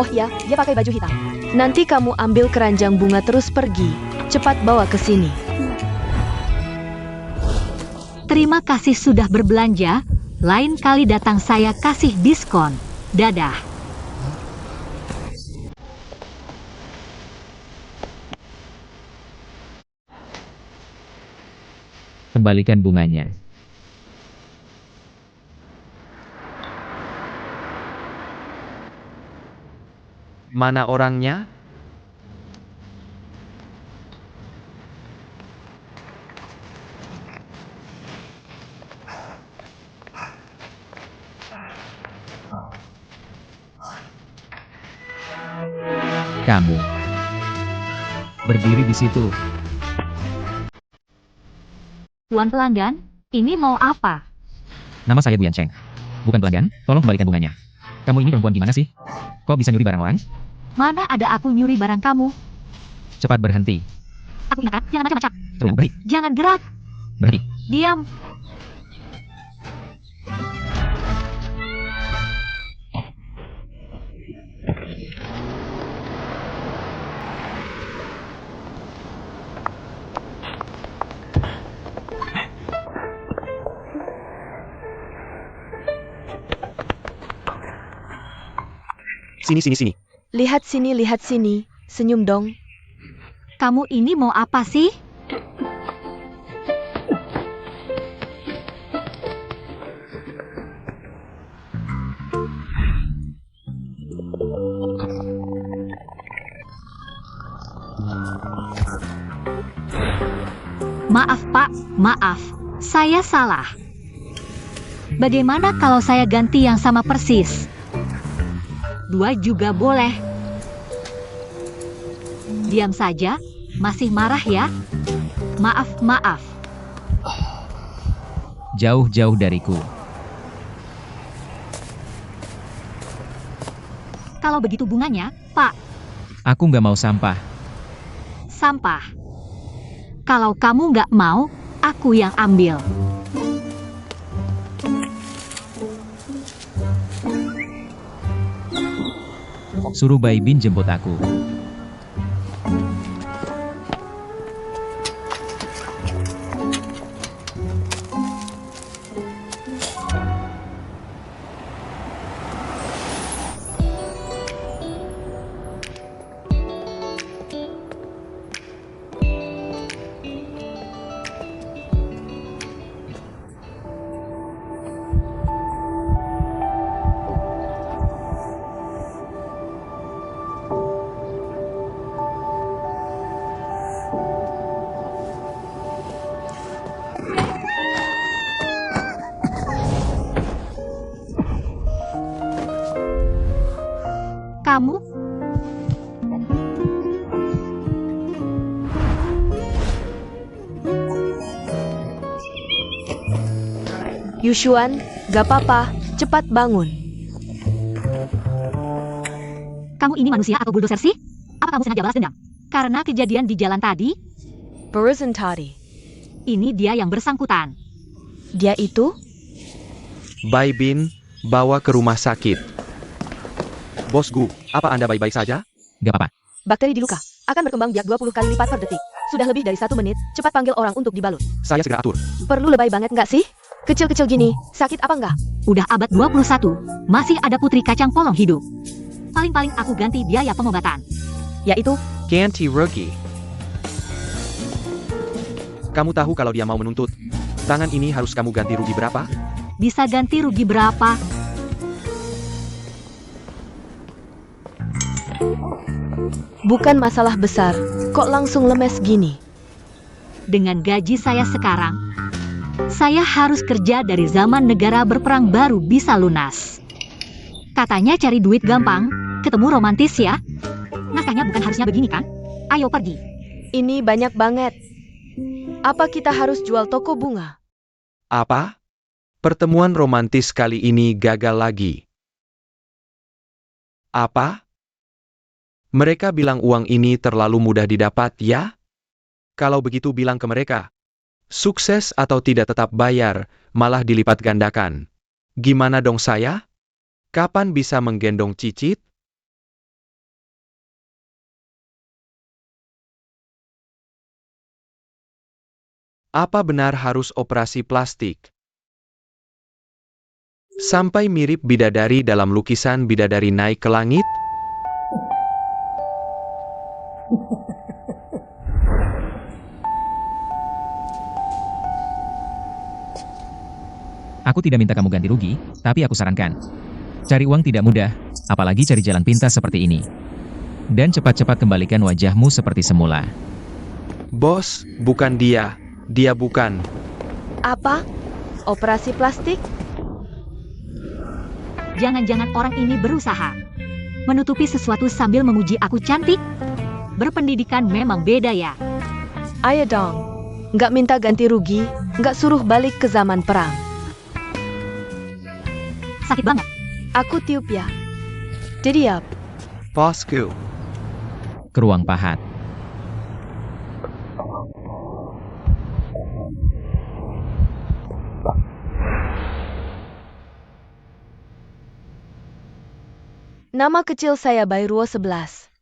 Oh ya, dia pakai baju hitam. Nanti kamu ambil keranjang bunga terus pergi. Cepat bawa ke sini. Terima kasih sudah berbelanja. Lain kali datang saya kasih diskon. Dadah. Kembalikan bunganya. Mana orangnya? Kamu. Berdiri di situ. Tuan pelanggan, ini mau apa? Nama saya Buyan Cheng. Bukan pelanggan, tolong kembalikan bunganya. Kamu ini perempuan gimana sih? Kok bisa nyuri barang orang? Mana ada aku nyuri barang kamu? Cepat berhenti. Aku ingatkan, jangan macam-macam. Terus berhenti. Jangan gerak. Berhenti. Diam. Sini. Lihat sini. Senyum dong. Kamu ini mau apa sih? Maaf Pak, maaf. Saya salah. Bagaimana kalau saya ganti yang sama persis? 2 juga boleh. Diam saja, masih marah ya? Maaf. Jauh-jauh dariku. Kalau begitu bunganya, Pak, Aku nggak mau sampah. sampah. Kalau kamu nggak mau, aku yang ambil. Suruh Bai Bin jemput aku. Kamu? Yushuan, gak apa-apa. Cepat bangun. Kamu ini manusia atau bulldozer sih? Apa kamu sengaja balas dendam? Karena kejadian di jalan tadi, Barusan tadi. ini dia yang bersangkutan. Dia itu? Bai Bin, bawa ke rumah sakit. Bos Gu, apa Anda baik-baik saja? Gak apa-apa. Bakteri di luka. Akan berkembang biak 20 kali lipat per detik. Sudah lebih dari 1 menit. Cepat panggil orang untuk dibalut. Saya segera atur. Perlu lebay banget nggak sih? Kecil-kecil gini. Sakit apa nggak? Udah abad 21, masih ada putri kacang polong hidup. Paling-paling aku ganti biaya pengobatan. Yaitu, Ganti rugi. Kamu tahu kalau dia mau menuntut, tangan ini harus kamu ganti rugi berapa? Bisa ganti rugi berapa? bukan masalah besar. Kok langsung lemes gini? Dengan gaji saya sekarang, saya harus kerja dari zaman negara berperang baru bisa lunas. Katanya cari duit gampang, ketemu romantis ya. Naskahnya bukan harusnya begini kan? Ayo pergi. Ini banyak banget. Apa kita harus jual toko bunga? Apa? Pertemuan romantis kali ini gagal lagi. Apa? Mereka bilang uang ini terlalu mudah didapat, ya? Kalau begitu bilang ke mereka. Sukses atau tidak tetap bayar, malah dilipat gandakan. Gimana dong saya? Kapan bisa menggendong Cicit? Apa benar harus operasi plastik? Sampai mirip bidadari dalam lukisan bidadari naik ke langit? Aku tidak minta kamu ganti rugi, tapi aku sarankan. Cari uang tidak mudah, apalagi cari jalan pintas seperti ini. Dan cepat-cepat kembalikan wajahmu seperti semula. Bos, bukan dia. Dia bukan. Apa? Operasi plastik? Jangan-jangan orang ini berusaha menutupi sesuatu sambil memuji aku cantik? Berpendidikan memang beda ya. Ayo dong. Nggak minta ganti rugi, nggak suruh balik ke zaman perang. Sakit banget. Aku tiup ya. Jadi Bosku. Ke ruang pahat. nama kecil saya Bairuo 11.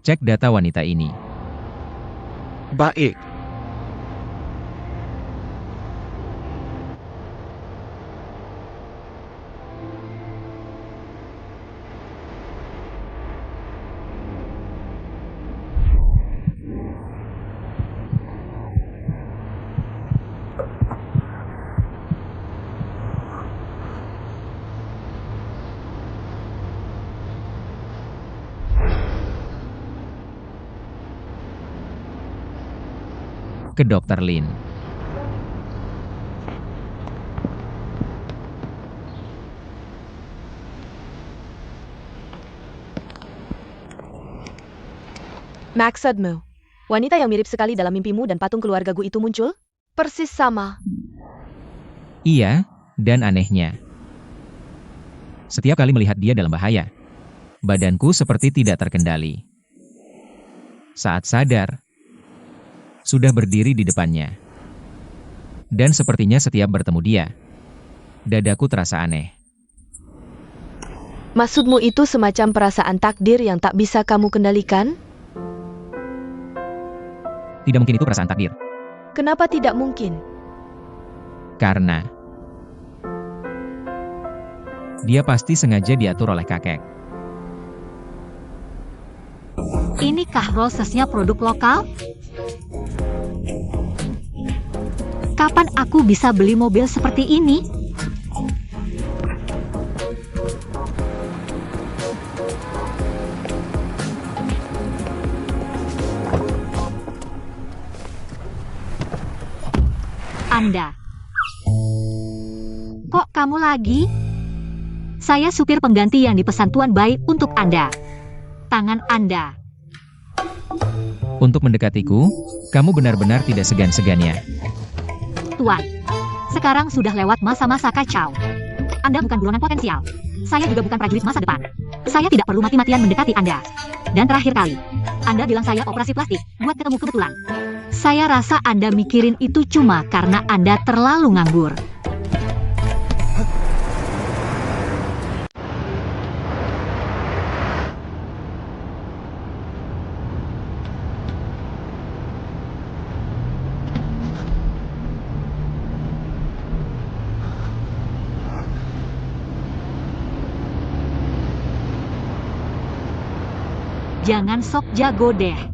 Cek data wanita ini. Baik. Ke Dr. Lin. Maksudmu, wanita yang mirip sekali dalam mimpimu dan patung keluarga Gu itu muncul? Persis sama. Iya, dan anehnya. Setiap kali melihat dia dalam bahaya, badanku seperti tidak terkendali. Saat sadar, sudah berdiri di depannya. Dan sepertinya setiap bertemu dia, dadaku terasa aneh. Maksudmu itu semacam perasaan takdir yang tak bisa kamu kendalikan? Tidak mungkin itu perasaan takdir. Kenapa tidak mungkin? Karena dia pasti sengaja diatur oleh kakek. Inikah Rosesnya produk lokal? Kapan aku bisa beli mobil seperti ini? Anda. Kok kamu lagi? Saya supir pengganti yang dipesan Tuan Bai untuk Anda. Tangan Anda. Untuk mendekatiku, kamu benar-benar tidak segan-segannya. Tuan, sekarang sudah lewat masa-masa kacau. Anda bukan buronan potensial. Saya juga bukan prajurit masa depan. Saya tidak perlu mati-matian mendekati Anda. Dan terakhir kali, Anda bilang saya operasi plastik buat ketemu kebetulan. Saya rasa Anda mikirin itu cuma karena Anda terlalu nganggur. Jangan sok jago deh.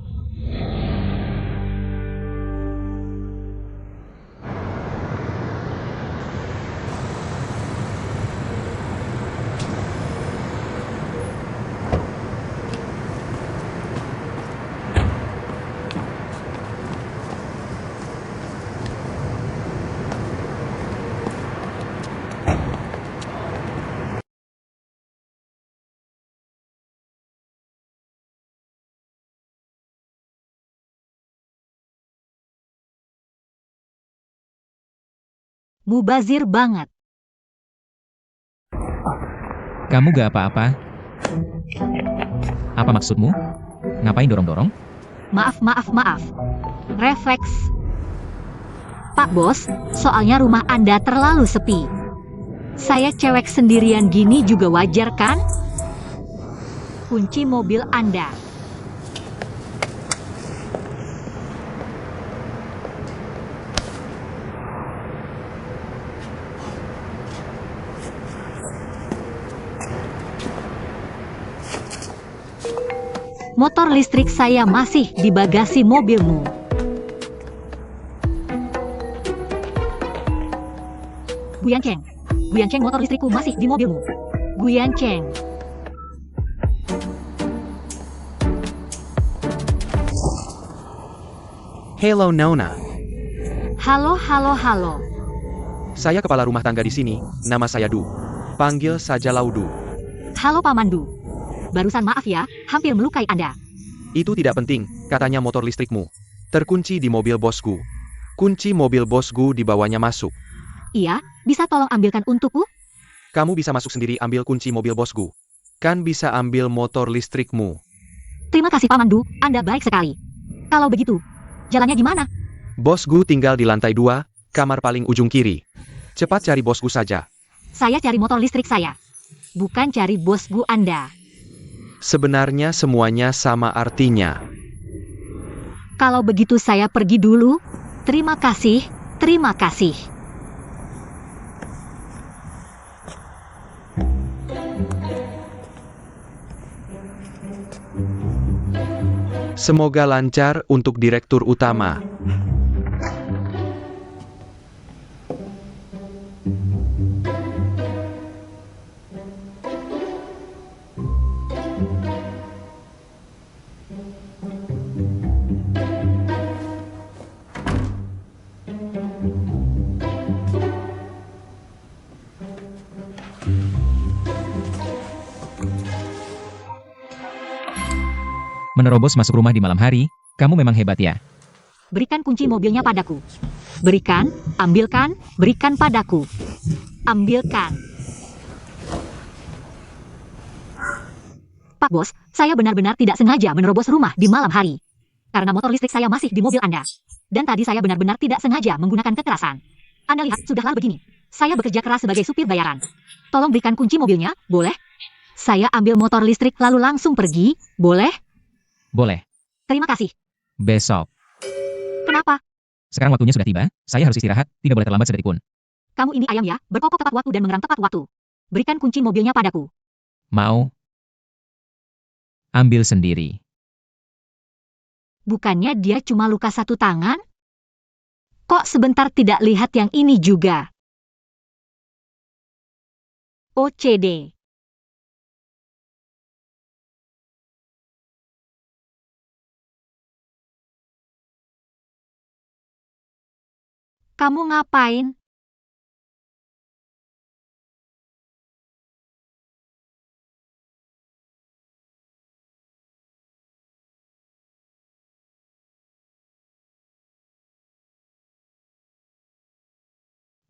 Mubazir banget. Kamu gak apa-apa? Apa maksudmu? Ngapain dorong-dorong? Maaf. Refleks. Pak Bos, soalnya rumah Anda terlalu sepi. Saya cewek sendirian gini juga wajar kan? Kunci mobil Anda. Motor listrik saya masih di bagasi mobilmu. Guyanceng, Guyanceng, motor listrikku masih di mobilmu. Guyanceng. Hello Nona, Halo, halo, halo. saya kepala rumah tangga di sini, nama saya Du. Panggil saja Laudu. Halo Pamandu. Barusan maaf ya, hampir melukai Anda. Itu tidak penting, katanya motor listrikmu terkunci di mobil bosku. Kunci mobil bosku dibawanya masuk. Iya, bisa tolong ambilkan untukku? Kamu bisa masuk sendiri ambil kunci mobil bosku. Kan bisa ambil motor listrikmu. Terima kasih Pamandu, Anda baik sekali. Kalau begitu, jalannya gimana? Bosku tinggal di lantai 2, kamar paling ujung kiri. Cepat cari bosku saja. Saya cari motor listrik saya. Bukan cari bosku Anda. Sebenarnya semuanya sama artinya. Kalau begitu saya pergi dulu. Terima kasih, terima kasih. Semoga lancar untuk direktur utama. Menerobos masuk rumah di malam hari, kamu memang hebat ya. Berikan kunci mobilnya padaku. Berikan, ambilkan, berikan padaku. Ambilkan. Pak Bos, saya benar-benar tidak sengaja menerobos rumah di malam hari. Karena motor listrik saya masih di mobil Anda. Dan tadi saya benar-benar tidak sengaja menggunakan kekerasan. Anda lihat, sudah lalu begini. Saya bekerja keras sebagai supir bayaran. Tolong berikan kunci mobilnya, boleh? Saya ambil motor listrik lalu langsung pergi, boleh? Boleh. Terima kasih. Besok. Kenapa? Sekarang waktunya sudah tiba, saya harus istirahat, tidak boleh terlambat sedetik pun. Kamu ini ayam ya, berkokok tepat waktu dan mengerang tepat waktu. Berikan kunci mobilnya padaku. Mau? Ambil sendiri. Bukannya dia cuma luka satu tangan? Kok sebentar tidak lihat yang ini juga? OCD. Kamu ngapain?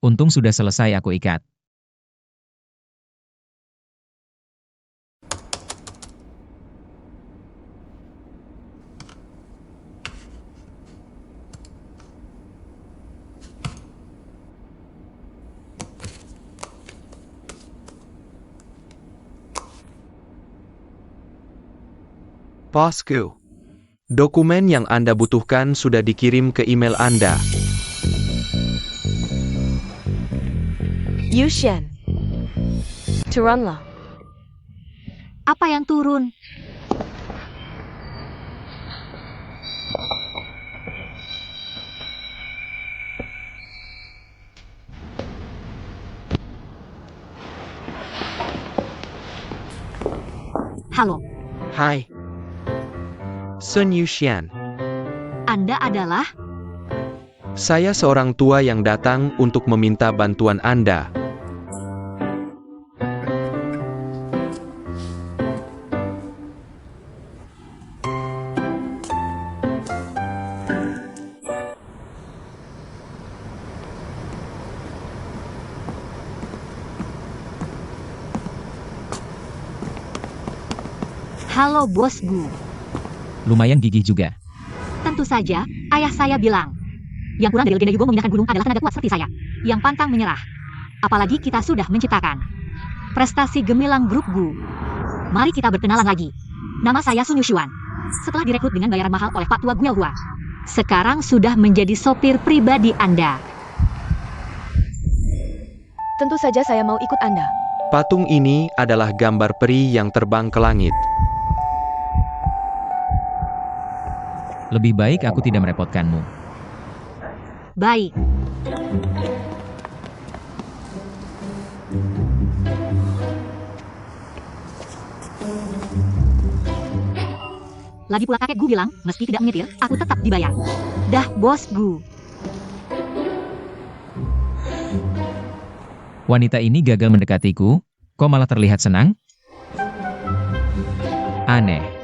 Untung sudah selesai aku ikat. Bosku. Dokumen yang Anda butuhkan sudah dikirim ke email Anda. Yushan. Turunlah. Apa yang turun? Halo, Hai. Sun Yushan. Anda adalah? Saya seorang tua yang datang untuk meminta bantuan Anda. Halo bosku. Lumayan gigih juga. Tentu saja, ayah saya bilang. Yang kurang dari legenda Yugo memindahkan gunung adalah tenaga kuat seperti saya. Yang pantang menyerah. apalagi kita sudah menciptakan prestasi gemilang grup Gu. Mari kita berkenalan lagi. Nama saya Sun Yushuan. Setelah direkrut dengan bayaran mahal oleh Pak Tua Guelhua, sekarang sudah menjadi sopir pribadi Anda. Tentu saja saya mau ikut Anda. Patung ini adalah gambar peri yang terbang ke langit. Lebih baik aku tidak merepotkanmu. Baik. Lagi pula kakek Gu bilang, meski tidak menyetir, aku tetap dibayar. Dah, bos Gu. Wanita ini gagal mendekatiku, kok malah terlihat senang? Aneh.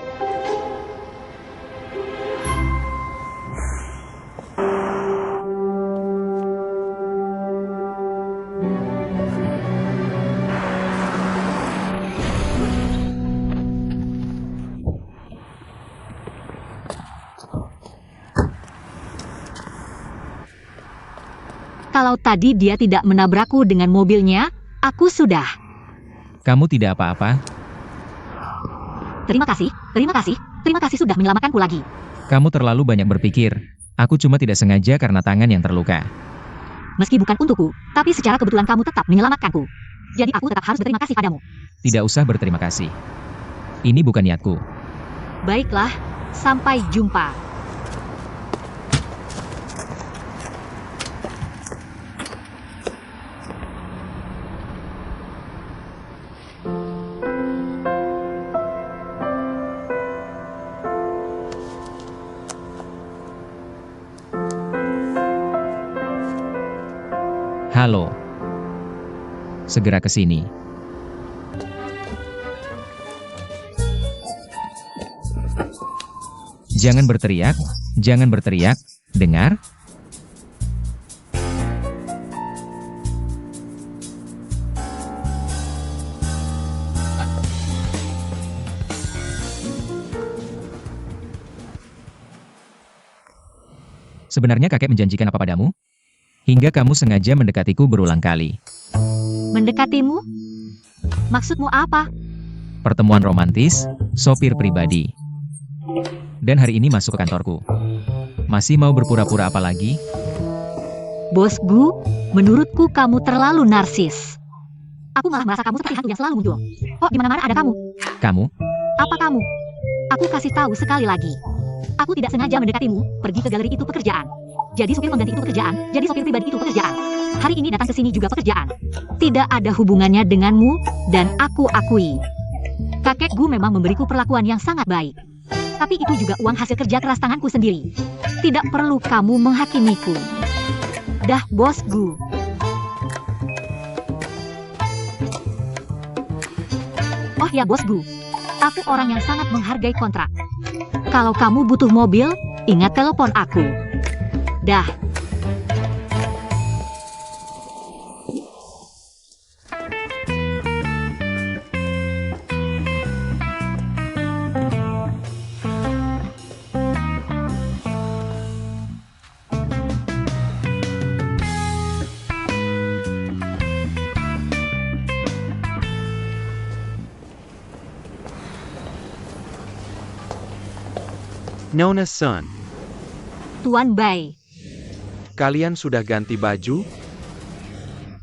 Kalau tadi dia tidak menabrakku dengan mobilnya, aku sudah. Kamu tidak apa-apa? Terima kasih, terima kasih, terima kasih sudah menyelamatkanku lagi. Kamu terlalu banyak berpikir. Aku cuma tidak sengaja karena tangan yang terluka. Meski bukan untukku, tapi secara kebetulan kamu tetap menyelamatkanku. Jadi aku tetap harus berterima kasih padamu. Tidak usah berterima kasih. Ini bukan niatku. Baiklah, sampai jumpa. Halo. Segera ke sini. Jangan berteriak, jangan berteriak, dengar? Sebenarnya kakek menjanjikan apa padamu? Hingga kamu sengaja mendekatiku berulang kali. Mendekatimu? Maksudmu apa? Pertemuan romantis, sopir pribadi. Dan hari ini masuk ke kantorku. Masih mau berpura-pura apa lagi? Bos Gu, menurutku kamu terlalu narsis. Aku malah merasa kamu seperti hantu yang selalu muncul. Oh, di mana-mana ada kamu. Kamu? Apa kamu? Aku kasih tahu sekali lagi. Aku tidak sengaja mendekatimu, pergi ke galeri itu pekerjaan. Jadi supir pengganti itu pekerjaan, jadi sopir pribadi itu pekerjaan. Hari ini datang ke sini juga pekerjaan. Tidak ada hubungannya denganmu, dan aku akui. Kakek Gu memang memberiku perlakuan yang sangat baik. Tapi itu juga uang hasil kerja keras tanganku sendiri. Tidak perlu kamu menghakimiku. Dah, bos Gu. Oh ya, bos Gu. Aku orang yang sangat menghargai kontrak. Kalau kamu butuh mobil, ingat telepon aku. Dah. Nona Sun, Tuan Bai. kalian sudah ganti baju?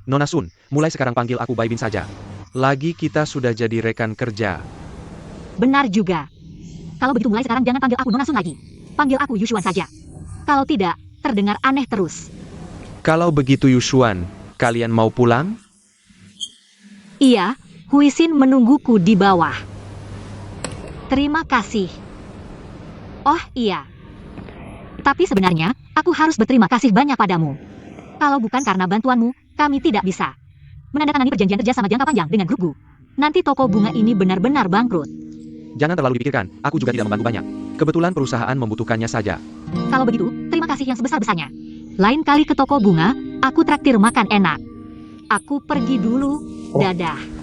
Nona Sun, mulai sekarang panggil aku Bai Bin saja. Lagi kita sudah jadi rekan kerja. Benar juga. Kalau begitu mulai sekarang jangan panggil aku Nona Sun lagi. Panggil aku Yushuan saja. Kalau tidak, terdengar aneh terus. Kalau begitu Yushuan, kalian mau pulang? Iya, Huisin menungguku di bawah. Terima kasih. Oh iya. Tapi sebenarnya, aku harus berterima kasih banyak padamu. Kalau bukan karena bantuanmu, kami tidak bisa menandatangani perjanjian kerja sama jangka panjang dengan grup Gu. Nanti toko bunga ini benar-benar bangkrut. Jangan terlalu dipikirkan, aku juga tidak membantu banyak. Kebetulan perusahaan membutuhkannya saja. Kalau begitu, terima kasih yang sebesar-besarnya. Lain kali ke toko bunga, aku traktir makan enak. Aku pergi dulu, dadah.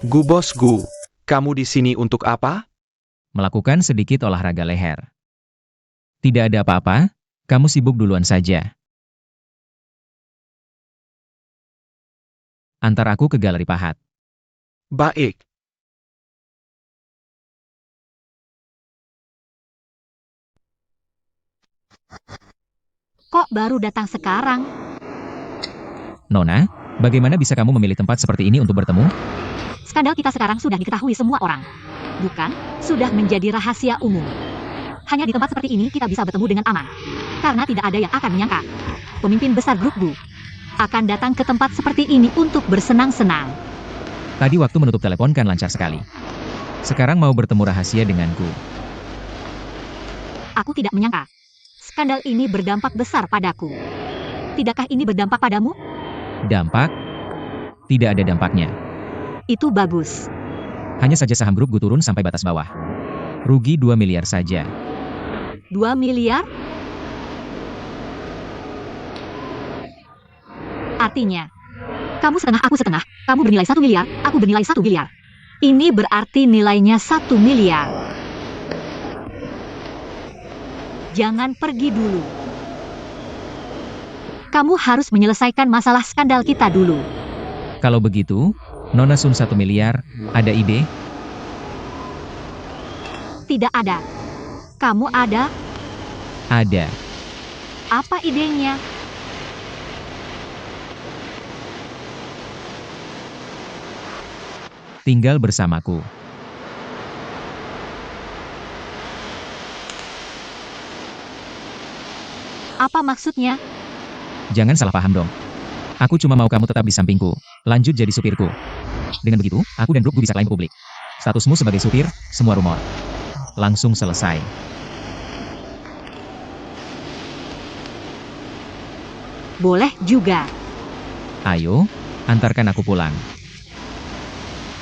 Gu bos Gu, kamu di sini untuk apa? melakukan sedikit olahraga leher. Tidak ada apa-apa, kamu sibuk duluan saja. Antar aku ke galeri pahat. Baik. Kok baru datang sekarang? Nona, bagaimana bisa kamu memilih tempat seperti ini untuk bertemu? Skandal kita sekarang sudah diketahui semua orang. Bukan, sudah menjadi rahasia umum. Hanya di tempat seperti ini kita bisa bertemu dengan aman. Karena tidak ada yang akan menyangka. Pemimpin besar grup Bu akan datang ke tempat seperti ini untuk bersenang-senang. Tadi waktu menutup telepon kan lancar sekali. Sekarang mau bertemu rahasia denganku. Aku tidak menyangka. Skandal ini berdampak besar padaku. Tidakkah ini berdampak padamu? Dampak? Tidak ada dampaknya. Itu bagus. Hanya saja saham grup Gu turun sampai batas bawah. Rugi 2 miliar saja. 2 miliar? Artinya, kamu setengah, aku setengah. Kamu bernilai 1 miliar, aku bernilai 1 miliar. Ini berarti nilainya 1 miliar. Jangan pergi dulu. Kamu harus menyelesaikan masalah skandal kita dulu. Kalau begitu, Nona Sun 1 miliar, ada ide? Tidak ada. Kamu ada? Ada. Apa idenya? Tinggal bersamaku. Apa maksudnya? Jangan salah paham dong. Aku cuma mau kamu tetap di sampingku. Lanjut jadi supirku. Dengan begitu, aku dan grup Gu bisa klaim publik. Statusmu sebagai supir, semua rumor. Langsung selesai. Boleh juga. Ayo, antarkan aku pulang.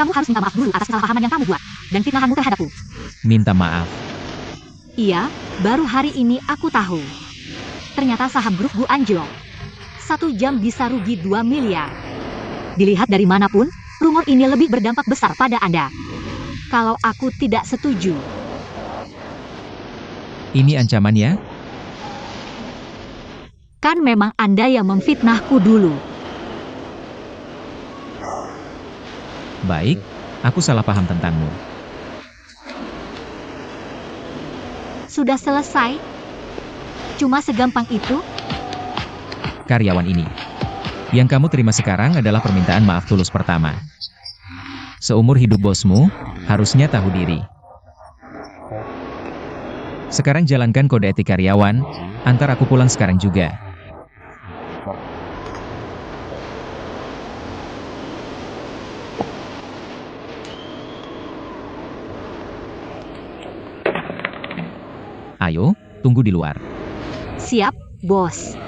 Kamu harus minta maaf dulu atas kesalahpahaman yang kamu buat. Dan fitnahanmu terhadapku. Minta maaf. Iya, baru hari ini aku tahu. Ternyata saham grup Gu anjlok. 1 jam bisa rugi 2 miliar. Dilihat dari manapun, rumor ini lebih berdampak besar pada Anda. Kalau aku tidak setuju. Ini ancaman ya? Kan memang Anda yang memfitnahku dulu. Baik, aku salah paham tentangmu. Sudah selesai? Cuma segampang itu? Karyawan ini. Yang kamu terima sekarang adalah permintaan maaf tulus pertama. Seumur hidup bosmu, harusnya tahu diri. Sekarang jalankan kode etik karyawan, antar aku pulang sekarang juga. Ayo, tunggu di luar. Siap, bos.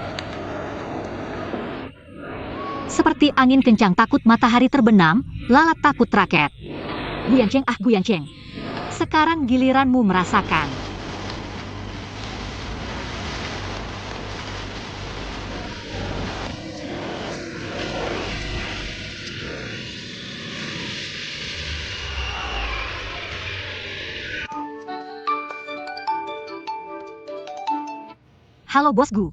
Seperti angin kencang takut matahari terbenam, lalat takut raket. Guyanceng ah Guyanceng. Sekarang giliranmu merasakan. Halo bos Gu.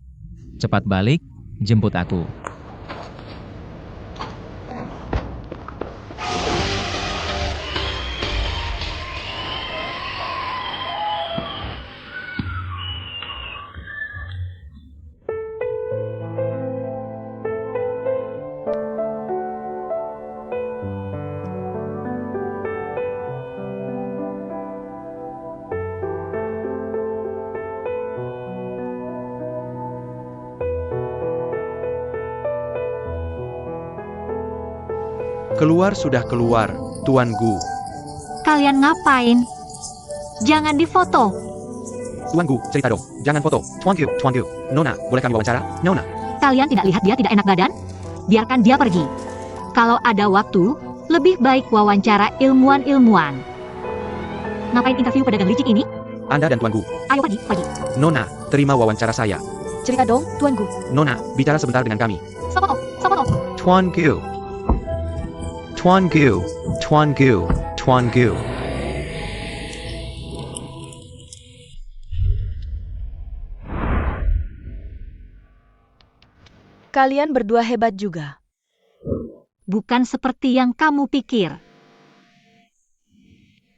Cepat balik, jemput aku. Keluar sudah keluar, Tuan Gu. Kalian ngapain? Jangan difoto. Tuan Gu, cerita dong. Jangan foto. Tuan Gu, Tuan Gu. Nona, boleh kami wawancara? Nona. Kalian tidak lihat dia tidak enak badan? Biarkan dia pergi. Kalau ada waktu, lebih baik wawancara ilmuwan-ilmuwan. Ngapain interview pedagang licik ini? Anda dan Tuan Gu. Ayo pergi, pergi. Nona, terima wawancara saya. Cerita dong, Tuan Gu. Nona, bicara sebentar dengan kami. Sopoto, sopoto. Tuan Gu. Tuan Gu. Tuan Gu. Tuan Gu. Kalian berdua hebat juga. Bukan seperti yang kamu pikir.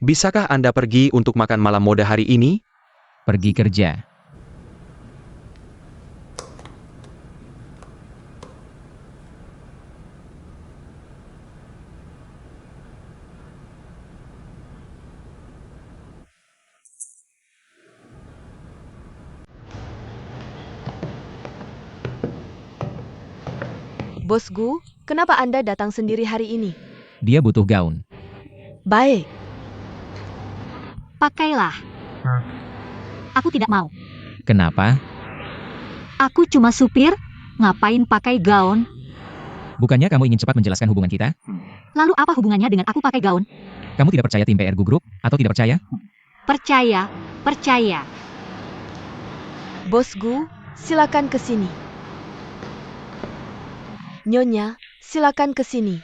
Bisakah Anda pergi untuk makan malam mode hari ini? Pergi kerja. Bos Gu, kenapa Anda datang sendiri hari ini? Dia butuh gaun. Baik. Pakailah. Aku tidak mau. Kenapa? Aku cuma supir, ngapain pakai gaun? Bukannya kamu ingin cepat menjelaskan hubungan kita? Lalu apa hubungannya dengan aku pakai gaun? Kamu tidak percaya tim PR Gu Group, atau tidak percaya? Percaya, percaya. Bos Gu, silakan ke sini. Nyonya, silakan ke sini.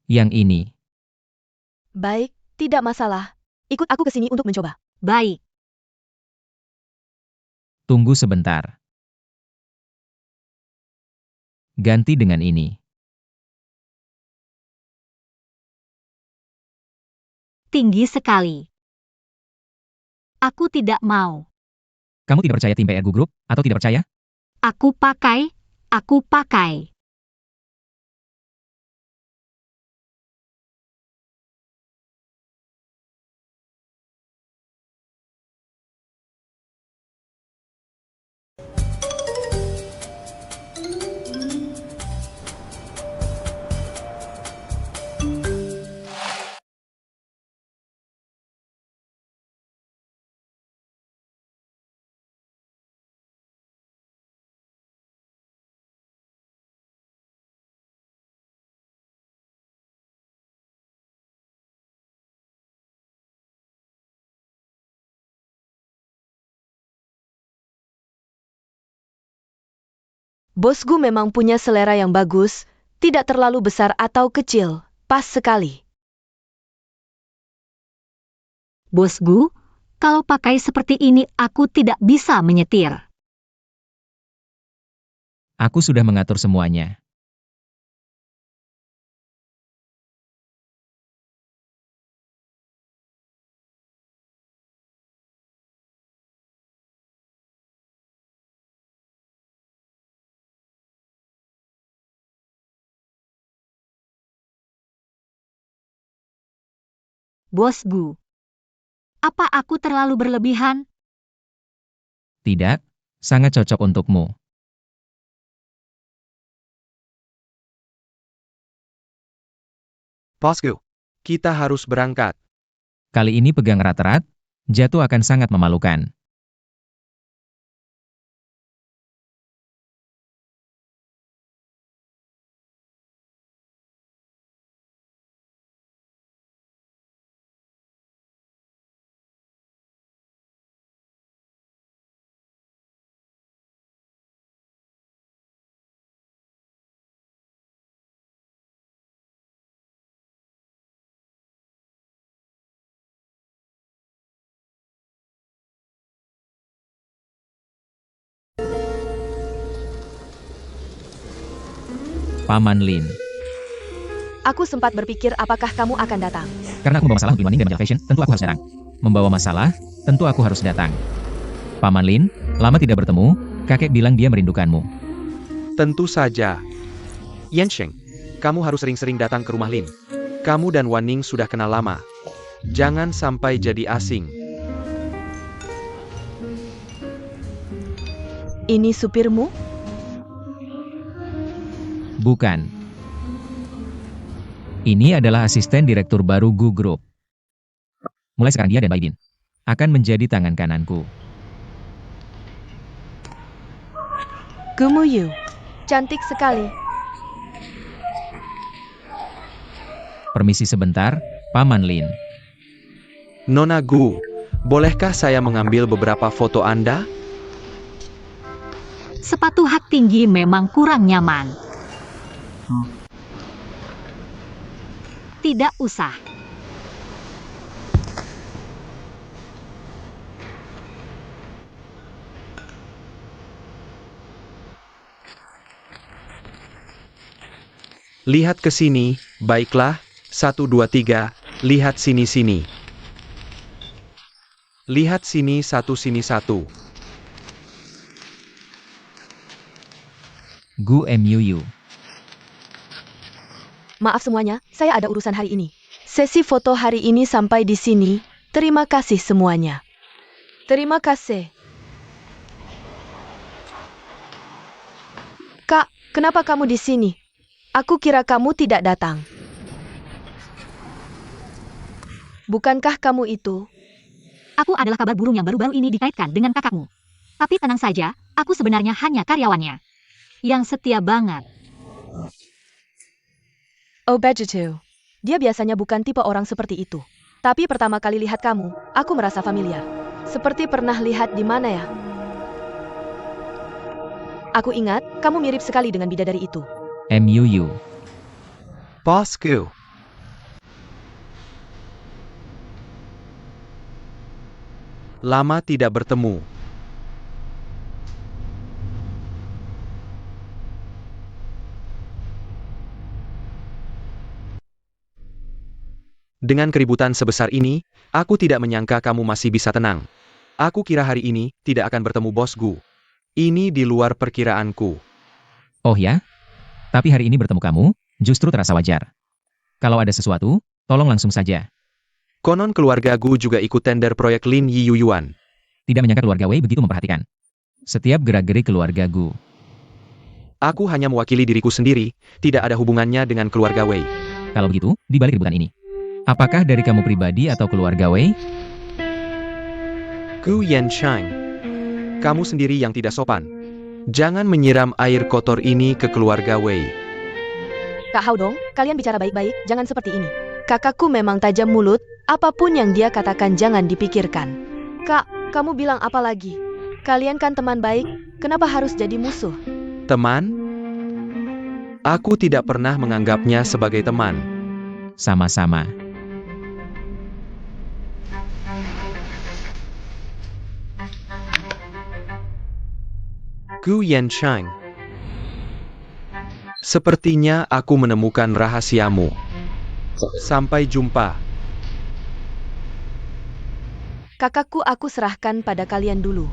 Yang ini. Baik, tidak masalah. Ikut aku ke sini untuk mencoba. Baik. Tunggu sebentar. Ganti dengan ini. Tinggi sekali. Aku tidak mau. Kamu tidak percaya tim PR Gu Group, atau tidak percaya? Aku pakai, aku pakai. Bos Gu memang punya selera yang bagus, tidak terlalu besar atau kecil, pas sekali. Bos Gu, kalau pakai seperti ini aku tidak bisa menyetir. Aku sudah mengatur semuanya. Bos Gu. Apa aku terlalu berlebihan? Tidak, sangat cocok untukmu. Bosku, kita harus berangkat. Kali ini pegang erat-erat, jatuh akan sangat memalukan. Paman Lin. Aku sempat berpikir apakah kamu akan datang. Karena aku membawa masalah untuk Liwaning dan Majalah Fashion, tentu aku harus datang. Membawa masalah, tentu aku harus datang. Paman Lin, lama tidak bertemu, kakek bilang dia merindukanmu. Tentu saja. Yansheng, Kamu harus sering-sering datang ke rumah Lin. Kamu dan Wan Ning sudah kenal lama. Jangan sampai jadi asing. Ini supirmu? Bukan. Ini adalah asisten direktur baru Gu Group. Mulai sekarang dia dan Baidin akan menjadi tangan kananku. Gu Muyu. Cantik sekali. Permisi sebentar, Paman Lin. Nona Gu, bolehkah saya mengambil beberapa foto Anda? Sepatu hak tinggi memang kurang nyaman. Tidak usah. Lihat ke sini, baiklah. 1, 2, 3, lihat sini-sini. Lihat sini satu, sini satu. Gu Muyu. Maaf semuanya, saya ada urusan hari ini. Sesi foto hari ini sampai di sini. Terima kasih semuanya. Terima kasih. Kak, kenapa kamu di sini? Aku kira kamu tidak datang. Bukankah kamu itu? Aku adalah kabar burung yang baru-baru ini dikaitkan dengan kakakmu. Tapi tenang saja, aku sebenarnya hanya karyawannya. Yang setia banget. Oh begitu. Dia biasanya bukan tipe orang seperti itu. Tapi pertama kali lihat kamu, aku merasa familiar. Seperti pernah lihat di mana ya? Aku ingat, kamu mirip sekali dengan bidadari itu. Muyu. Bosku. Lama tidak bertemu. Dengan keributan sebesar ini, aku tidak menyangka kamu masih bisa tenang. Aku kira hari ini tidak akan bertemu Bos Gu. Ini di luar perkiraanku. Oh ya? Tapi hari ini bertemu kamu, justru terasa wajar. Kalau ada sesuatu, tolong langsung saja. Konon keluarga Gu juga ikut tender proyek Lin Yiyuan. Tidak menyangka keluarga Wei begitu memperhatikan setiap gerak-gerik keluarga Gu. Aku hanya mewakili diriku sendiri, tidak ada hubungannya dengan keluarga Wei. Kalau begitu, di balik keributan ini, apakah dari kamu pribadi atau keluarga Wei? Gu Yanshang. Kamu sendiri yang tidak sopan. Jangan menyiram air kotor ini ke keluarga Wei. Kak Haodong, kalian bicara baik-baik, jangan seperti ini. Kakakku memang tajam mulut, apapun yang dia katakan jangan dipikirkan. Kak, kamu bilang apa lagi? Kalian kan teman baik, kenapa harus jadi musuh? Teman? Aku tidak pernah menganggapnya sebagai teman. Sama-sama. Gu Yanshang. Sepertinya aku menemukan rahasiamu. Sampai jumpa. Kakakku aku serahkan pada kalian dulu.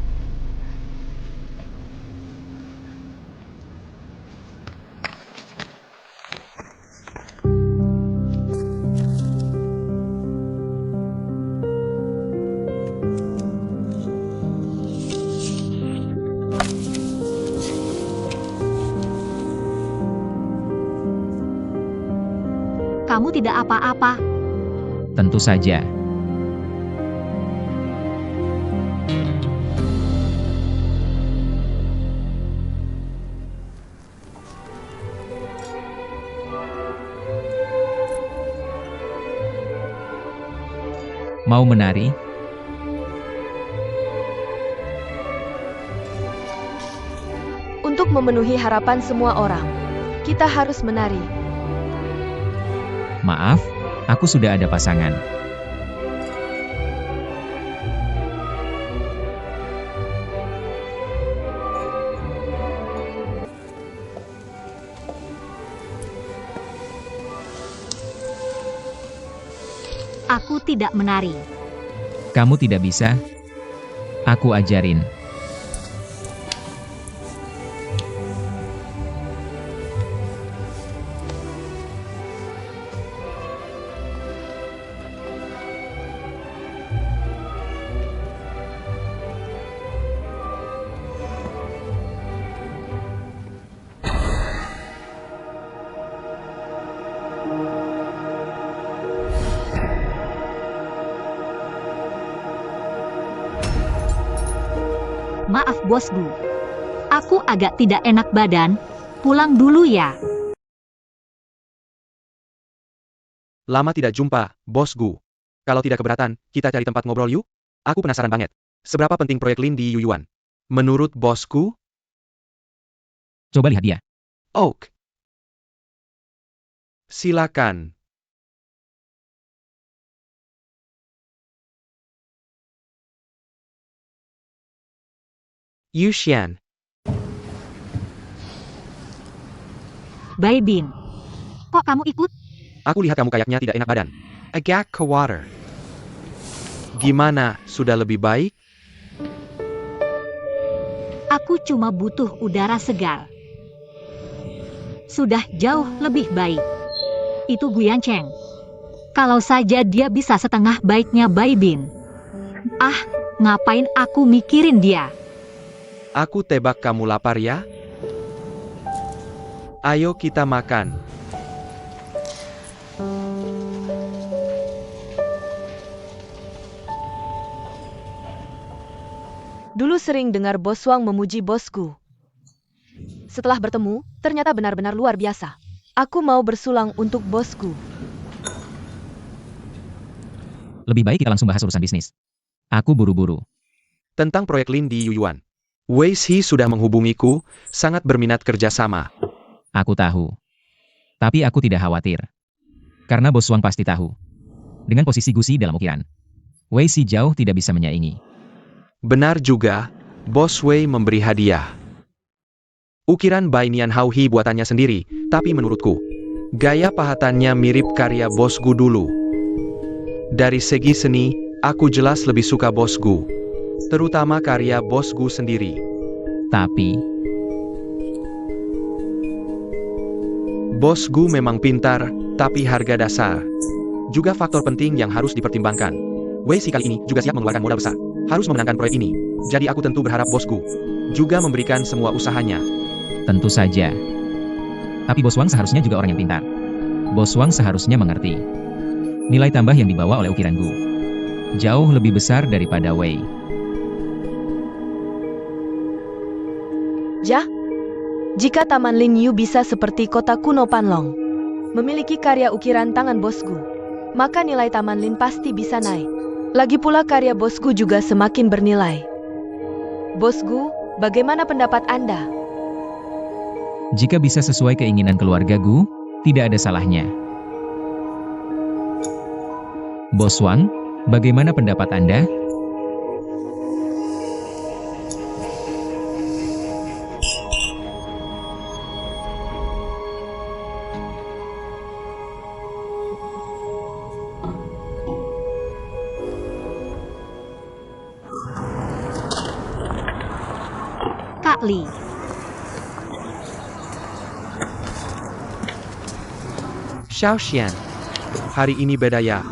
Kamu tidak apa-apa. Tentu saja. Mau menari? Untuk memenuhi harapan semua orang, kita harus menari. Maaf, aku sudah ada pasangan. Aku tidak menari. Kamu tidak bisa? Aku ajarin. Maaf bosku. Aku agak tidak enak badan. Pulang dulu ya. Lama tidak jumpa, bosku. Kalau tidak keberatan, kita cari tempat ngobrol yuk? Aku penasaran banget. Seberapa penting proyek Lin di Yuyuan? Menurut bosku? Coba lihat dia. Oak. Silakan. Yuxian. Bai Bin. Kok kamu ikut? Aku lihat kamu kayaknya tidak enak badan. Agak khawatir. Gimana, sudah lebih baik? Aku cuma butuh udara segar. Sudah jauh lebih baik. Itu Guyan Cheng. Kalau saja dia bisa setengah baiknya Bai Bin. Ah, ngapain aku mikirin dia? Aku tebak kamu lapar ya? Ayo kita makan. Dulu sering dengar Bos Wang memuji bosku. Setelah bertemu, ternyata benar-benar luar biasa. Aku mau bersulang untuk bosku. Lebih baik kita langsung bahas urusan bisnis. Aku buru-buru. Tentang proyek Lin di Yuyuan. Wei Xi sudah menghubungiku, sangat berminat kerjasama. Aku tahu. Tapi aku tidak khawatir. Karena Bos Wang pasti tahu. Dengan posisi Gusi dalam ukiran, Wei Xi jauh tidak bisa menyaingi. Benar juga, Bos Wei memberi hadiah. Ukiran Bai Nian Hao Hi buatannya sendiri, tapi menurutku, gaya pahatannya mirip karya Bos Gu dulu. Dari segi seni, aku jelas lebih suka Bos Gu. Terutama karya Bos Gu sendiri. Tapi, Bos Gu memang pintar, tapi harga dasar. Juga faktor penting yang harus dipertimbangkan. Wei Xi kali ini juga siap mengeluarkan modal besar. Harus memenangkan proyek ini. Jadi aku tentu berharap Bos Gu juga memberikan semua usahanya. tentu saja. Tapi Bos Wang seharusnya juga orang yang pintar. Bos Wang seharusnya mengerti. Nilai tambah yang dibawa oleh ukiran Gu jauh lebih besar daripada Wei. Jika Taman Lin Yu bisa seperti kota kuno Panlong, memiliki karya ukiran tangan bosku, maka nilai Taman Lin pasti bisa naik. Lagi pula karya bosku juga semakin bernilai. Bosku, bagaimana pendapat Anda? Jika bisa sesuai keinginan keluarga Gu, tidak ada salahnya. Bos Wang, bagaimana pendapat Anda? Kak Li. Xiaoxian. Hari ini beda ya.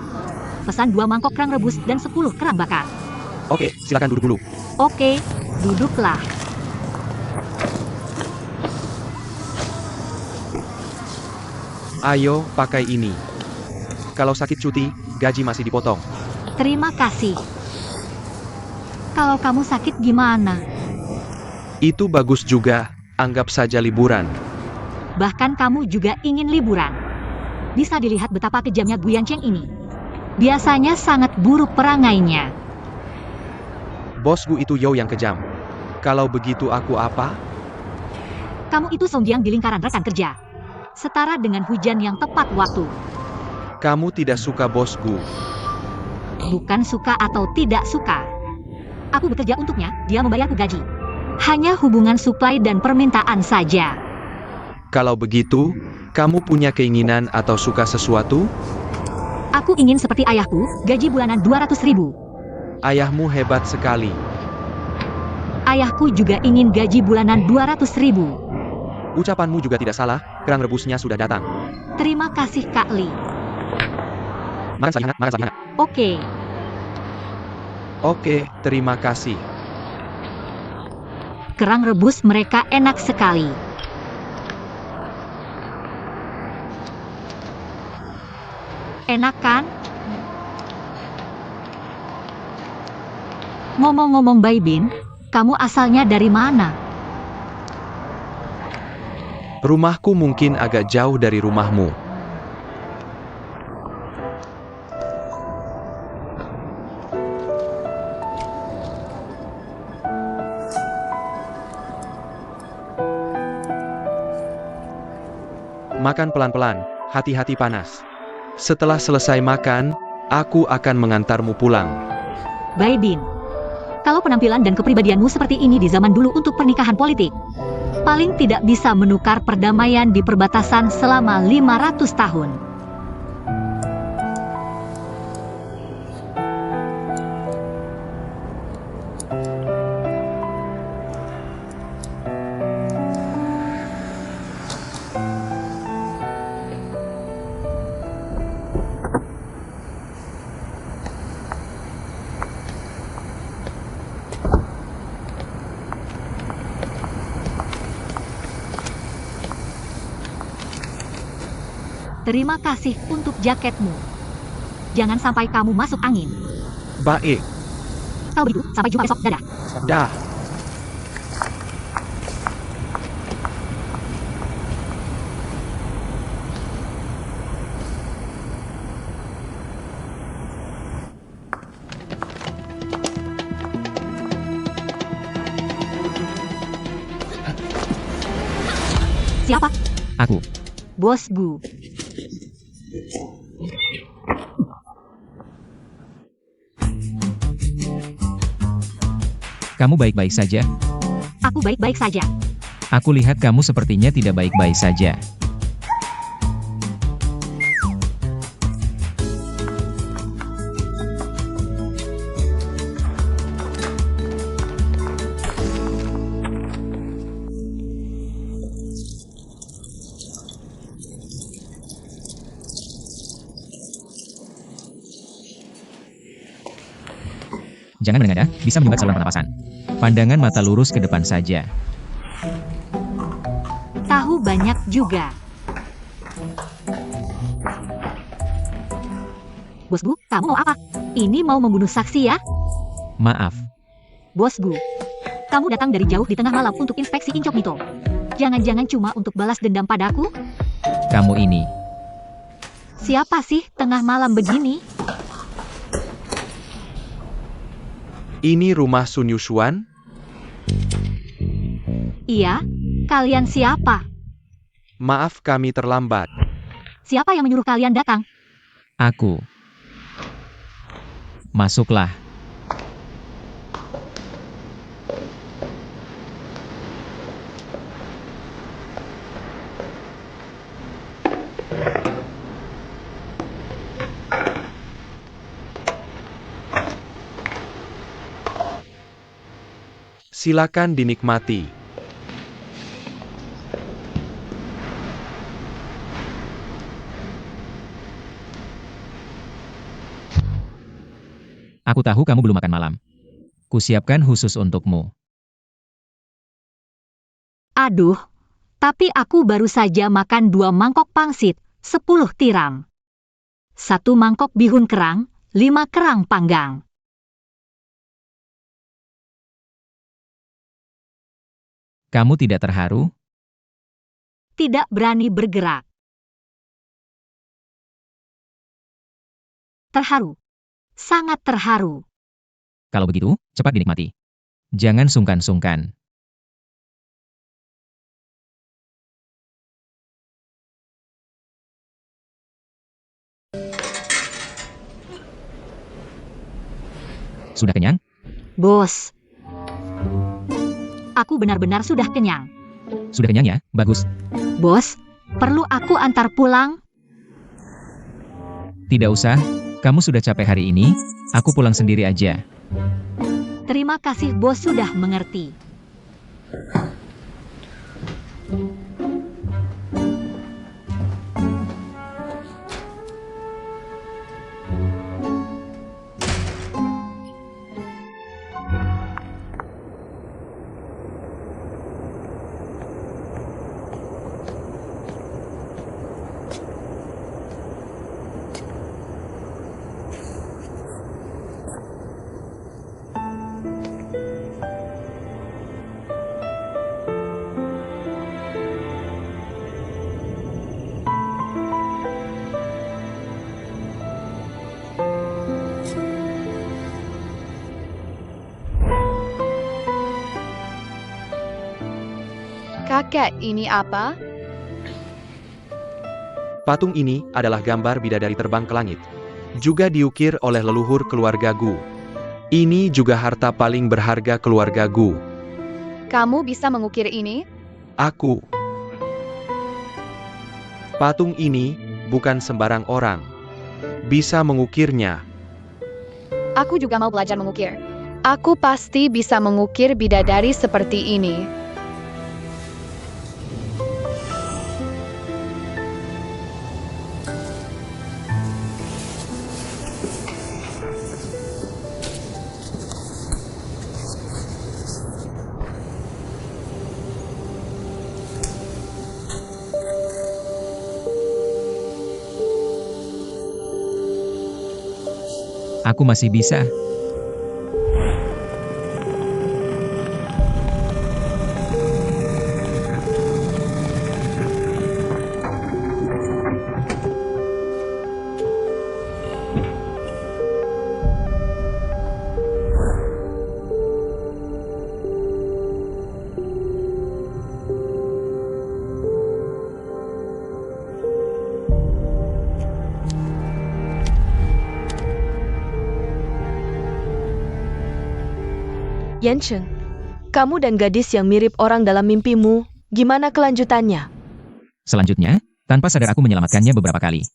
Pesan 2 mangkok kerang rebus dan 10 kerang bakar. Oke, silakan duduk dulu. Oke, duduklah. Ayo, pakai ini. Kalau sakit cuti, gaji masih dipotong. Terima kasih. Kalau kamu sakit gimana? Itu bagus juga, anggap saja liburan. Bahkan kamu juga ingin liburan. Bisa dilihat betapa kejamnya Guyan Cheng ini. Biasanya sangat buruk perangainya. Bos Gu itu Yo yang kejam. Kalau begitu aku apa? Kamu itu Songjiang di lingkaran rekan kerja. Setara dengan hujan yang tepat waktu. Kamu tidak suka Bos Gu. Bukan suka atau tidak suka. Aku bekerja untuknya, dia membayarku gaji. Hanya hubungan suplai dan permintaan saja. Kalau begitu, kamu punya keinginan atau suka sesuatu? Aku ingin seperti ayahku, gaji bulanan 200.000. Ayahmu hebat sekali. Ayahku juga ingin gaji bulanan 200.000. Ucapanmu juga tidak salah, kerang rebusnya sudah datang. Terima kasih Kak Li. Makan sapi hangat, makan sapi hangat. Oke. Oke, terima kasih. Kerang rebus mereka enak sekali. Enak kan? Ngomong-ngomong Bai Bin, kamu asalnya dari mana? Rumahku mungkin agak jauh dari rumahmu. Makan pelan-pelan, hati-hati panas. Setelah selesai makan, aku akan mengantarmu pulang. Baidin, kalau penampilan dan kepribadianmu seperti ini di zaman dulu untuk pernikahan politik, paling tidak bisa menukar perdamaian di perbatasan selama 500 tahun. Terima kasih untuk jaketmu. Jangan sampai kamu masuk angin. Baik, Kalau begitu, sampai jumpa besok. Dadah. dah. Siapa? Aku. Bos Gu. Kamu baik-baik saja? Aku baik-baik saja. Aku lihat kamu sepertinya tidak baik-baik saja. Jangan menengadah, bisa menyumbat saluran pernapasan. Pandangan mata lurus ke depan saja. Tahu banyak juga. Bos Gu, kamu mau apa? Ini mau membunuh saksi ya? Maaf, Bos Gu, kamu datang dari jauh di tengah malam untuk inspeksi incognito. Jangan-jangan cuma untuk balas dendam padaku? kamu ini. Siapa sih tengah malam begini? Ini rumah Sun Yushuan? Iya, kalian siapa? Maaf kami terlambat. Siapa yang menyuruh kalian datang? Aku. Masuklah. Silakan dinikmati. Aku tahu kamu belum makan malam. Kusiapkan khusus untukmu. Aduh, tapi aku baru saja makan 2 mangkok pangsit, 10 tiram. 1 mangkok bihun kerang, 5 kerang panggang. Kamu tidak terharu? Tidak berani bergerak. Terharu. Sangat terharu. Kalau begitu, cepat dinikmati. Jangan sungkan-sungkan. Sudah kenyang? Bos. Aku benar-benar sudah kenyang. Sudah kenyang ya? Bagus. Bos, perlu aku antar pulang? Tidak usah. Kamu sudah capek hari ini. Aku pulang sendiri aja. Terima kasih bos sudah mengerti. Kakek ini apa? Patung ini adalah gambar bidadari terbang ke langit. Juga diukir oleh leluhur keluarga Gu. Ini juga harta paling berharga keluarga Gu. Kamu bisa mengukir ini? Aku. Patung ini bukan sembarang orang bisa mengukirnya. Aku juga mau belajar mengukir. Aku pasti bisa mengukir bidadari seperti ini. Aku masih bisa. Yancheng, kamu dan gadis yang mirip orang dalam mimpimu, gimana kelanjutannya? Selanjutnya, tanpa sadar aku menyelamatkannya beberapa kali.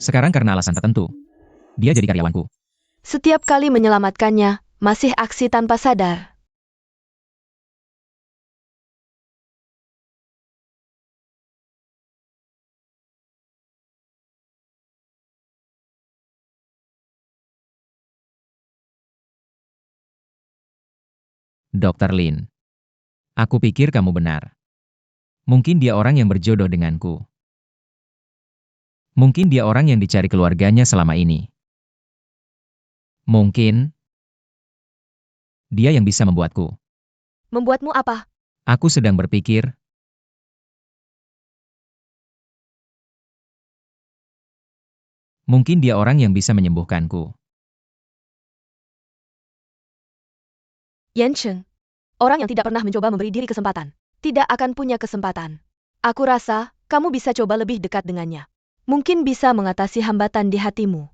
Sekarang karena alasan tertentu, dia jadi karyawanku. Setiap kali menyelamatkannya, masih aksi tanpa sadar. Dr. Lin. Aku pikir kamu benar. Mungkin dia orang yang berjodoh denganku. Mungkin dia orang yang dicari keluarganya selama ini. Mungkin dia yang bisa membuatku. Membuatmu apa? Aku sedang berpikir. Mungkin dia orang yang bisa menyembuhkanku. Yancheng, orang yang tidak pernah mencoba memberi diri kesempatan, tidak akan punya kesempatan. Aku rasa, kamu bisa coba lebih dekat dengannya. Mungkin bisa mengatasi hambatan di hatimu.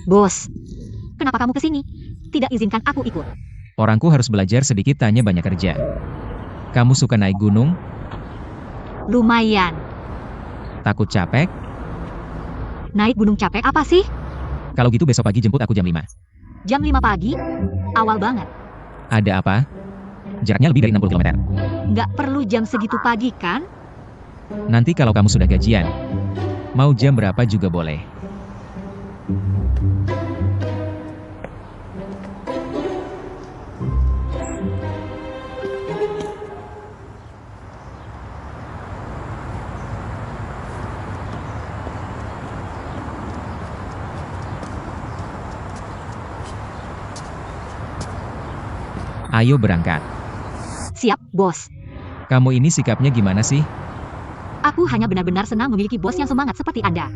Bos, kenapa kamu kesini? Tidak izinkan aku ikut. Orangku harus belajar sedikit tanya banyak kerja. Kamu suka naik gunung? Lumayan. Takut capek? Naik gunung capek apa sih? Kalau gitu besok pagi jemput aku jam 5. Jam 5 pagi? Awal banget. Ada apa? Jaraknya lebih dari 60 km. Nggak perlu jam segitu pagi kan? Nanti kalau kamu sudah gajian, mau jam berapa juga boleh. Ayo berangkat. Siap, bos. Kamu ini sikapnya gimana sih? Aku hanya benar-benar senang memiliki bos yang semangat seperti Anda.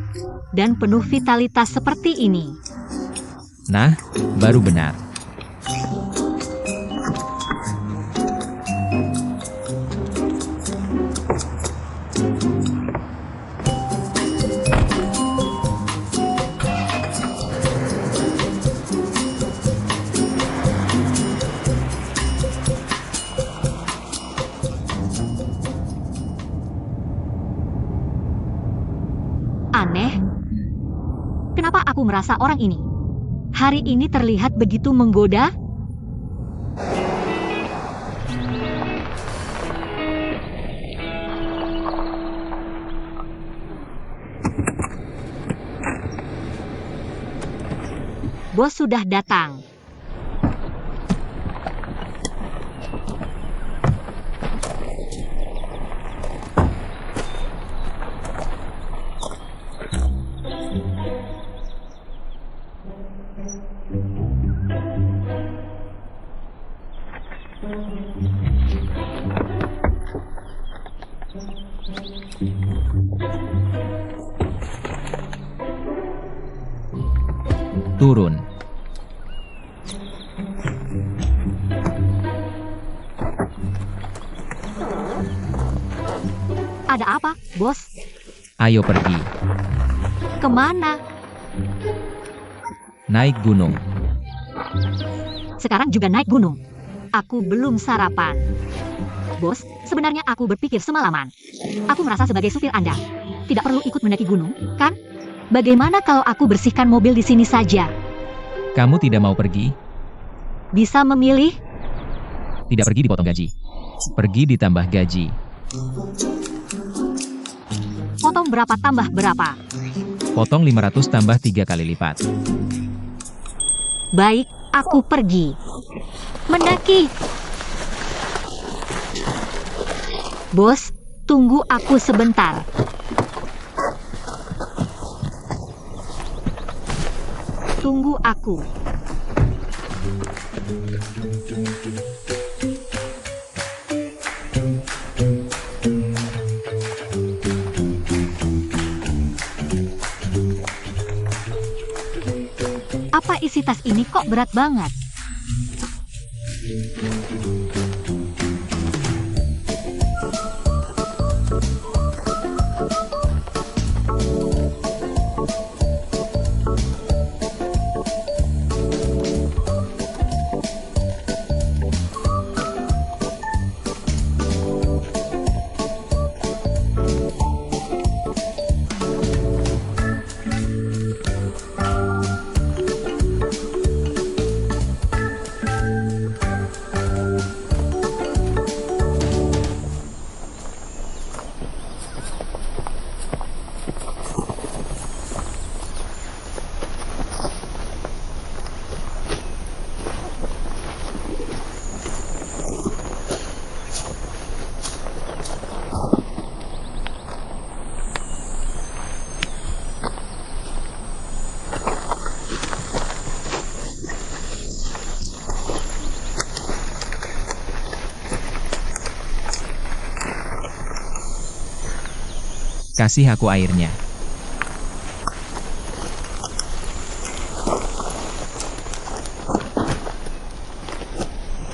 Dan penuh vitalitas seperti ini. Nah, baru benar. Aneh. Kenapa aku merasa orang ini? Hari ini terlihat begitu menggoda? Bos sudah datang. Turun. Ada apa, bos? Ayo pergi. Kemana? Naik gunung. Sekarang juga naik gunung. Aku belum sarapan. Bos, sebenarnya aku berpikir semalaman. Aku merasa sebagai supir Anda tidak perlu ikut mendaki gunung, kan? Bagaimana kalau aku bersihkan mobil di sini saja? Kamu tidak mau pergi? Bisa memilih? Tidak pergi dipotong gaji. Pergi ditambah gaji. Potong berapa tambah berapa? Potong 500 tambah 3 kali lipat. Baik, aku pergi. Mendaki. Bos, tunggu aku sebentar. Tunggu aku. Apa isi tas ini kok berat banget? Kasih aku airnya.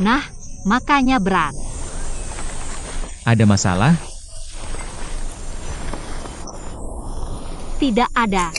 Nah, makanya berat. Ada masalah? Tidak ada.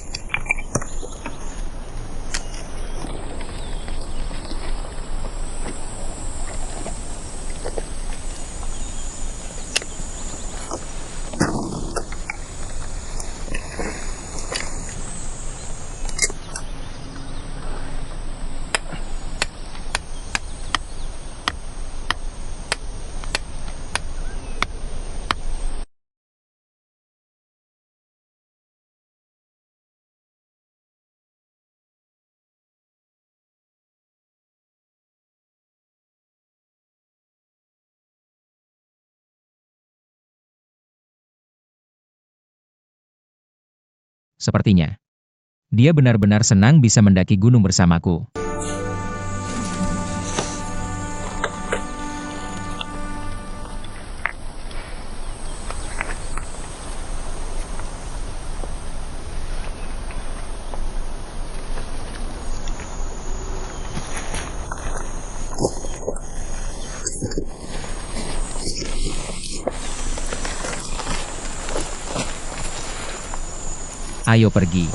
Sepertinya. Dia benar-benar senang bisa mendaki gunung bersamaku. Ayo pergi.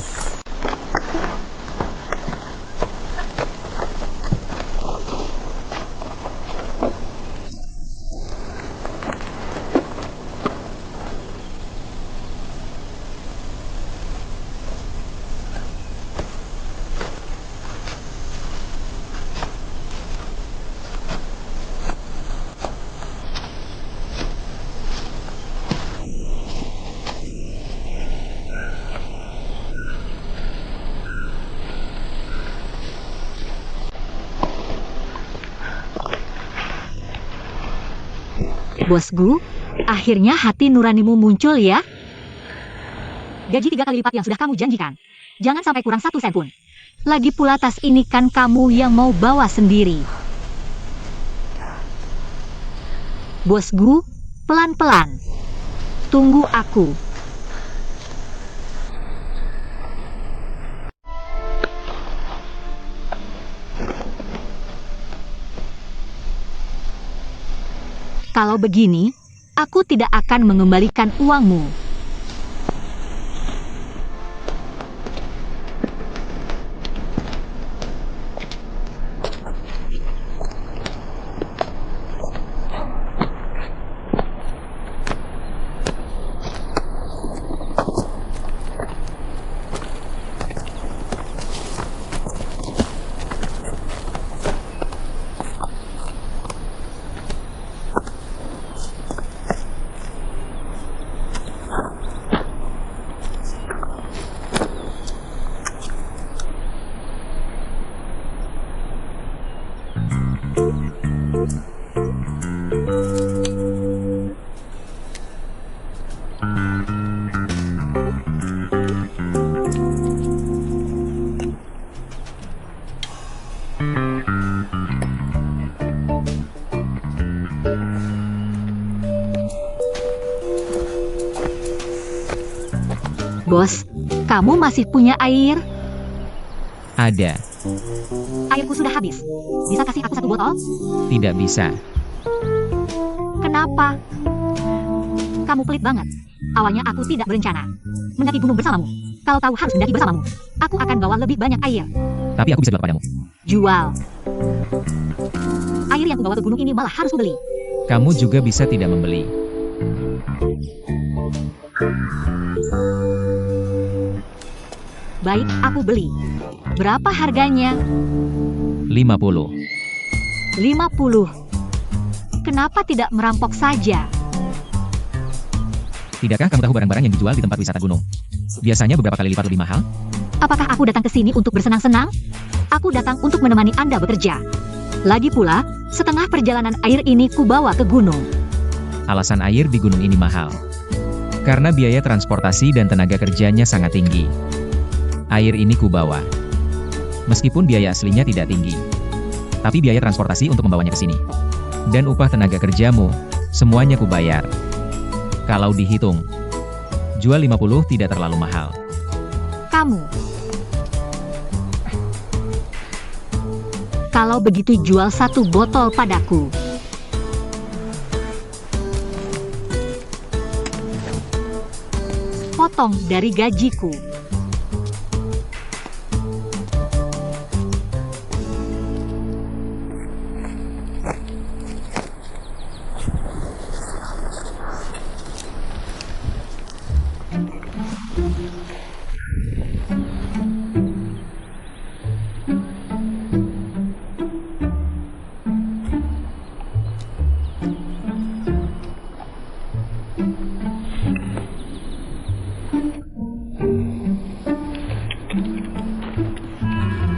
Bosku, akhirnya hati nuranimu muncul ya. Gaji 3 kali lipat yang sudah kamu janjikan. Jangan sampai kurang 1 sen pun. Lagi pula tas ini kan kamu yang mau bawa sendiri. Bosku, pelan-pelan. Tunggu aku. Kalau begini, aku tidak akan mengembalikan uangmu. Bos, kamu masih punya air? Ada. Airku sudah habis. Bisa kasih aku 1 botol? Tidak bisa. Kenapa? Kamu pelit banget. Awalnya aku tidak berencana mendaki gunung bersamamu. Kalau tahu harus mendaki bersamamu, aku akan bawa lebih banyak air. Tapi aku bisa jual kepadamu. Jual. Air yang kubawa ke gunung ini malah harus kubeli. Kamu juga bisa tidak membeli. Baik, aku beli. Berapa harganya? 50. 50. Kenapa tidak merampok saja? Tidakkah kamu tahu barang-barang yang dijual di tempat wisata gunung biasanya beberapa kali lipat lebih mahal? Apakah aku datang ke sini untuk bersenang-senang? Aku datang untuk menemani Anda bekerja. Lagi pula, setengah perjalanan air ini kubawa ke gunung. Alasan air di gunung ini mahal karena biaya transportasi dan tenaga kerjanya sangat tinggi. Air ini kubawa. Meskipun biaya aslinya tidak tinggi, tapi biaya transportasi untuk membawanya ke sini dan upah tenaga kerjamu, semuanya kubayar. Kalau dihitung, jual 50 tidak terlalu mahal. Kamu. Kalau begitu jual 1 botol padaku. Potong dari gajiku.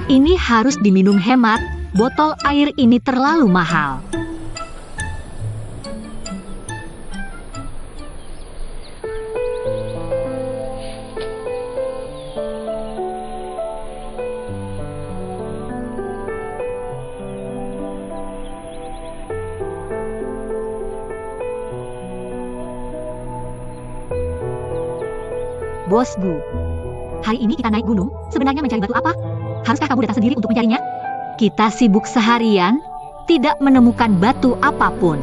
Ini harus diminum hemat, botol air ini terlalu mahal. Bosku, hari ini kita naik gunung, sebenarnya mencari batu apa? Haruskah kamu datang sendiri untuk mencarinya? Kita sibuk seharian, tidak menemukan batu apapun.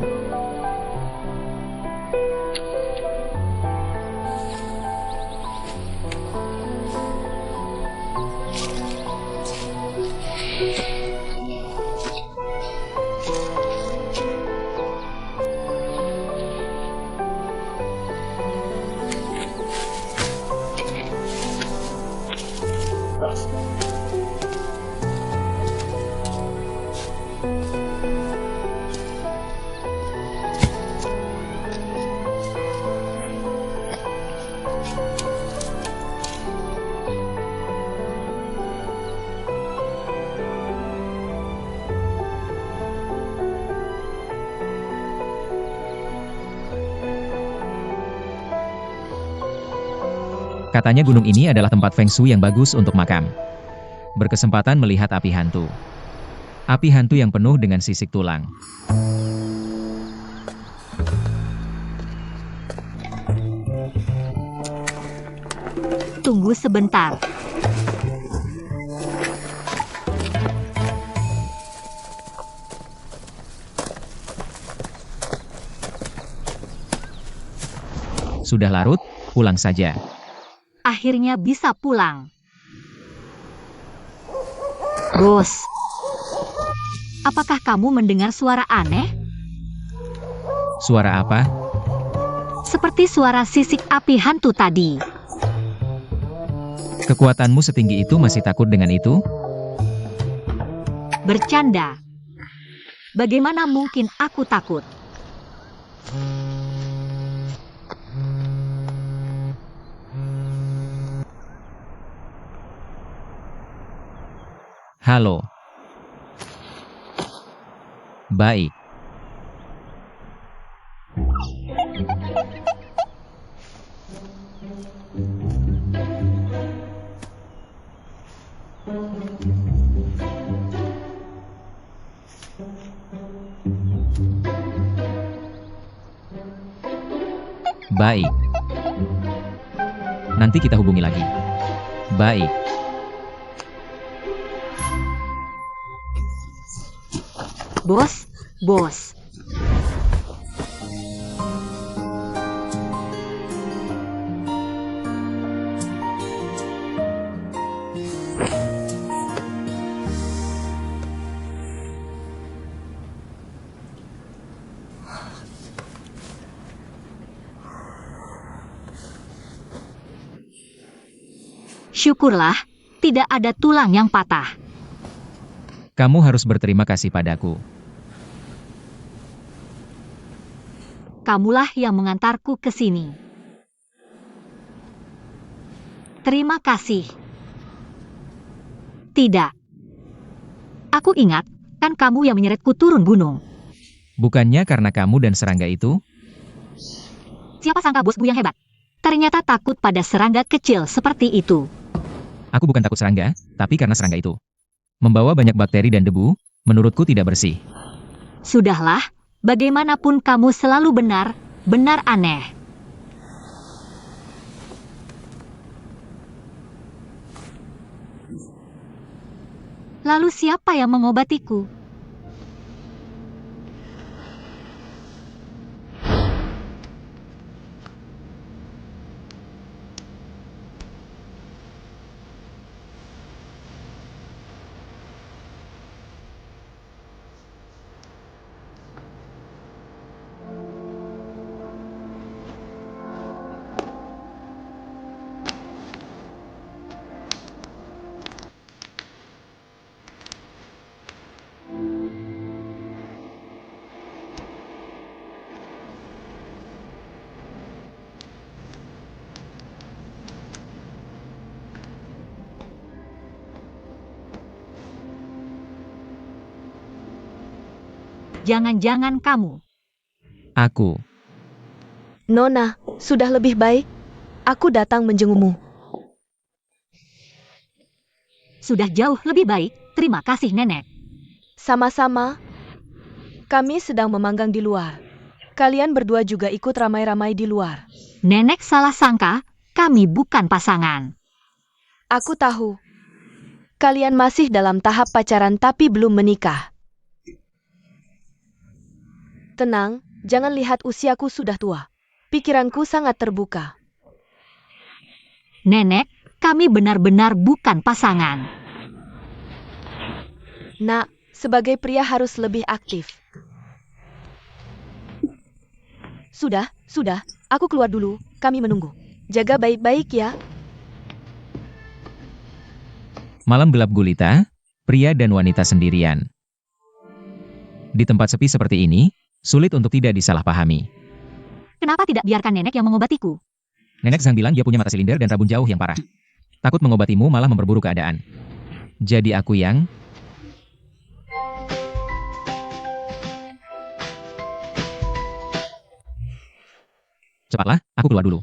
Katanya gunung ini adalah tempat feng shui yang bagus untuk makam. Berkesempatan melihat api hantu. Api hantu yang penuh dengan sisik tulang. Tunggu sebentar. Sudah larut, pulang saja. Akhirnya bisa pulang. Bos, apakah kamu mendengar suara aneh? Suara apa? Seperti suara sisik api hantu tadi. Kekuatanmu setinggi itu masih takut dengan itu? Bercanda. Bagaimana mungkin aku takut? Halo. Baik. Baik. Nanti kita hubungi lagi. Baik. Bos. Syukurlah, tidak ada tulang yang patah. Kamu harus berterima kasih padaku. Kamulah yang mengantarku ke sini. Terima kasih. Tidak. Aku ingat, kan kamu yang menyeretku turun gunung. Bukannya karena kamu dan serangga itu? Siapa sangka bosku yang hebat? Ternyata takut pada serangga kecil seperti itu. Aku bukan takut serangga, tapi karena serangga itu membawa banyak bakteri dan debu, menurutku tidak bersih. Sudahlah, bagaimanapun kamu selalu benar aneh. Lalu siapa yang mengobatiku? Jangan-jangan kamu. Aku. Nona, sudah lebih baik. Aku datang menjengukmu. Sudah jauh lebih baik, terima kasih nenek. Sama-sama. Kami sedang memanggang di luar. Kalian berdua juga ikut ramai-ramai di luar. Nenek salah sangka, kami bukan pasangan. Aku tahu. Kalian masih dalam tahap pacaran tapi belum menikah. Tenang, jangan lihat usiaku sudah tua. Pikiranku sangat terbuka. Nenek, kami benar-benar bukan pasangan. Nak, sebagai pria harus lebih aktif. Sudah, aku keluar dulu, kami menunggu. Jaga baik-baik ya. Malam gelap gulita, pria dan wanita sendirian. Di tempat sepi seperti ini, sulit untuk tidak disalahpahami. Kenapa tidak biarkan nenek yang mengobatiku? Nenek Zhang bilang dia punya mata silinder dan rabun jauh yang parah. Takut mengobatimu malah memperburuk keadaan. Jadi aku yang... Cepatlah, aku keluar dulu.